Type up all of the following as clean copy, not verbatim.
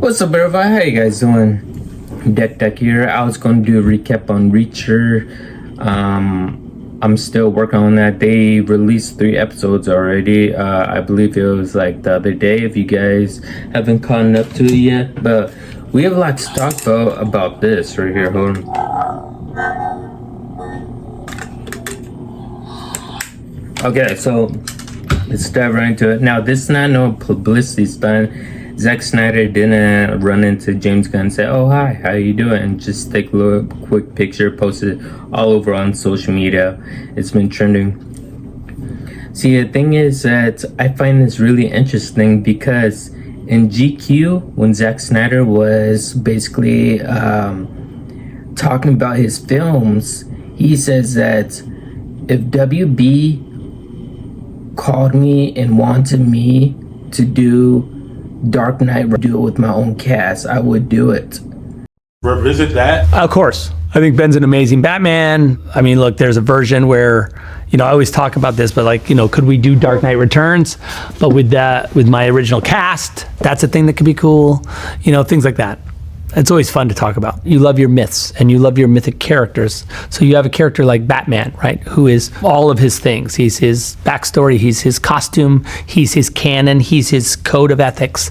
What's up, everybody? How you guys doing? Deck here. I was going to do a recap on Reacher. I'm still working on that. They released 3 episodes already. I believe it was like the other day, if you guys haven't caught up to it yet. But we have a lot to talk about this right here. Hold on. Okay, so let's dive right into it. Now, this is not no publicity stunt. Zack Snyder didn't run into James Gunn and say, "Oh, hi, how you doing?" and just take a little quick picture, post it all over on social media. It's been trending. See, the thing is that I find this really interesting because in GQ, when Zack Snyder was basically talking about his films, he says that if WB called me and wanted me to do Dark Knight, do it with my own cast, I would do it. Revisit that? Of course. I think Ben's an amazing Batman. I mean, look, there's a version where, I always talk about this, but could we do Dark Knight Returns? But with my original cast, that's a thing that could be cool. Things like that. It's always fun to talk about. You love your myths and you love your mythic characters. So you have a character like Batman, right? Who is all of his things. He's his backstory, he's his costume, he's his canon, he's his code of ethics.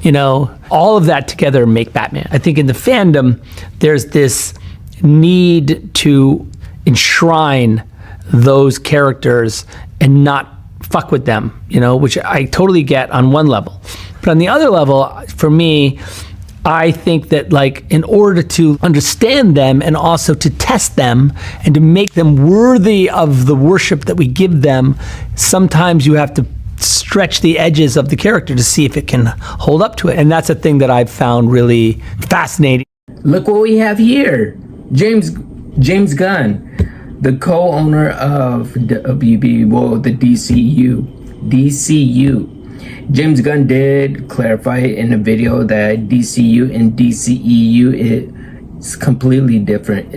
All of that together make Batman. I think in the fandom, there's this need to enshrine those characters and not fuck with them, which I totally get on one level. But on the other level, for me, I think that in order to understand them and also to test them and to make them worthy of the worship that we give them, sometimes you have to stretch the edges of the character to see if it can hold up to it. And that's a thing that I've found really fascinating. Look what we have here. James Gunn, the co-owner of the DCEU. James Gunn did clarify in a video that DCU and DCEU is completely different.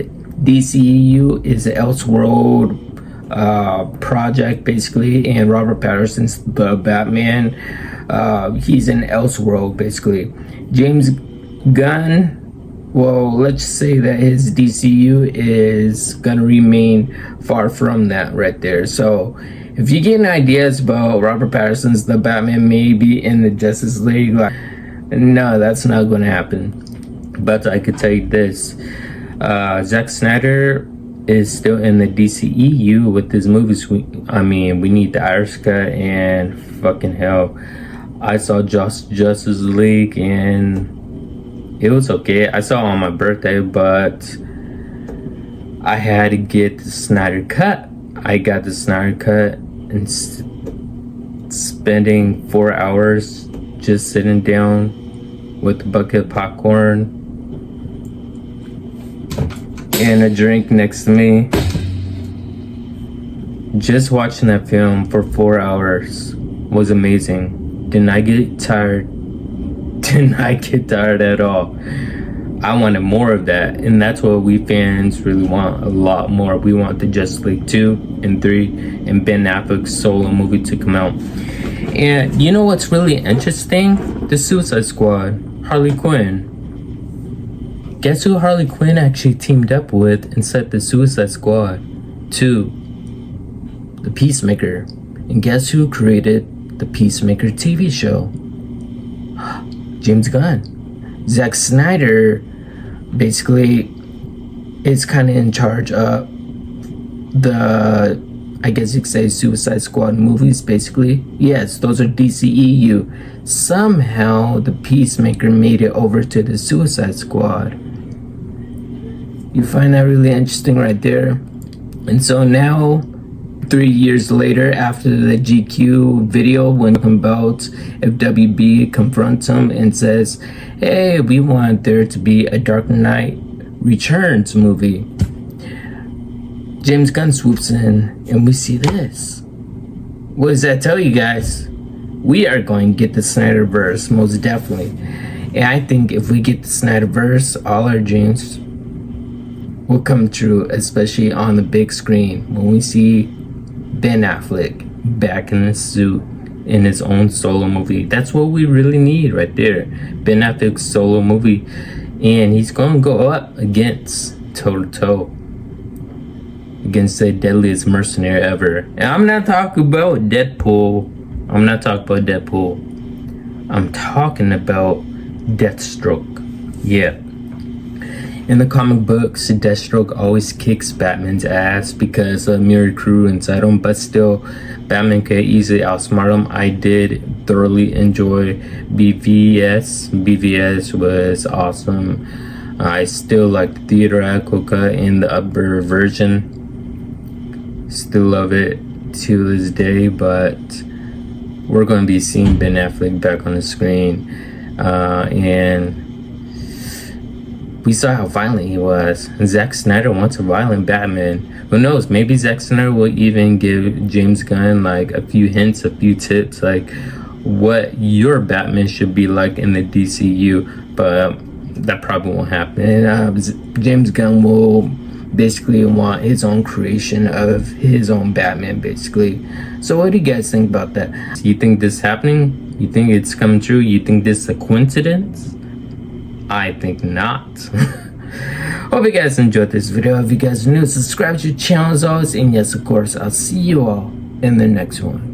DCEU is an Elseworld project, basically, and Robert Pattinson's the Batman. He's in Elseworld, basically. James Gunn, well, let's say that his DCU is gonna remain far from that right there. So if you're getting ideas about Robert Pattinson's the Batman maybe in the Justice League, no, that's not going to happen. But I could tell you this, Zack Snyder is still in the DCEU with his movies. We need the Irish cut, and fucking hell, I saw Justice League and it was okay. I saw it on my birthday, but I had to get the Snyder cut. I got the Snyder cut and spending 4 hours just sitting down with a bucket of popcorn and a drink next to me, just watching that film for 4 hours was amazing. Did not get tired. Did not get tired at all. I wanted more of that, and that's what we fans really want, a lot more. We want the Justice League 2 and 3 and Ben Affleck's solo movie to come out. And you know what's really interesting? The Suicide Squad, Harley Quinn. Guess who Harley Quinn actually teamed up with and set the Suicide Squad to? The Peacemaker. And guess who created the Peacemaker TV show? James Gunn. Zack Snyder basically is kind of in charge of the, I guess you could say, Suicide Squad movies, basically. Yes, those are DCEU. Somehow the Peacemaker made it over to the Suicide Squad. You find that really interesting right there. And so now, 3 years later, after the GQ video, when about if WB confronts him and says, "Hey, we want there to be a Dark Knight Returns movie," James Gunn swoops in and we see this. What does that tell you guys? We are going to get the Snyderverse, most definitely. And I think if we get the Snyderverse, all our dreams will come true, especially on the big screen when we see Ben Affleck back in the suit in his own solo movie. That's what we really need right there. Ben Affleck's solo movie. And he's going to go up against toe-to-toe against the deadliest mercenary ever. And I'm not talking about Deadpool. I'm talking about Deathstroke. Yeah. In the comic books, Deathstroke always kicks Batman's ass because of mirror crew inside him, but still, Batman could easily outsmart him. I did thoroughly enjoy BVS. BVS was awesome. I still like the theatrical cut in the upper version. Still love it to this day, but we're going to be seeing Ben Affleck back on the screen. And we saw how violent he was. Zack Snyder wants a violent Batman. Who knows? Maybe Zack Snyder will even give James Gunn like a few hints, a few tips, like what your Batman should be like in the DCEU. But that probably won't happen. James Gunn will basically want his own creation of his own Batman, basically. So what do you guys think about that? You think this is happening? You think it's coming true? You think this is a coincidence? I think not. Hope you guys enjoyed this video. If you guys are new, subscribe to the channel as always. And yes, of course, I'll see you all in the next one.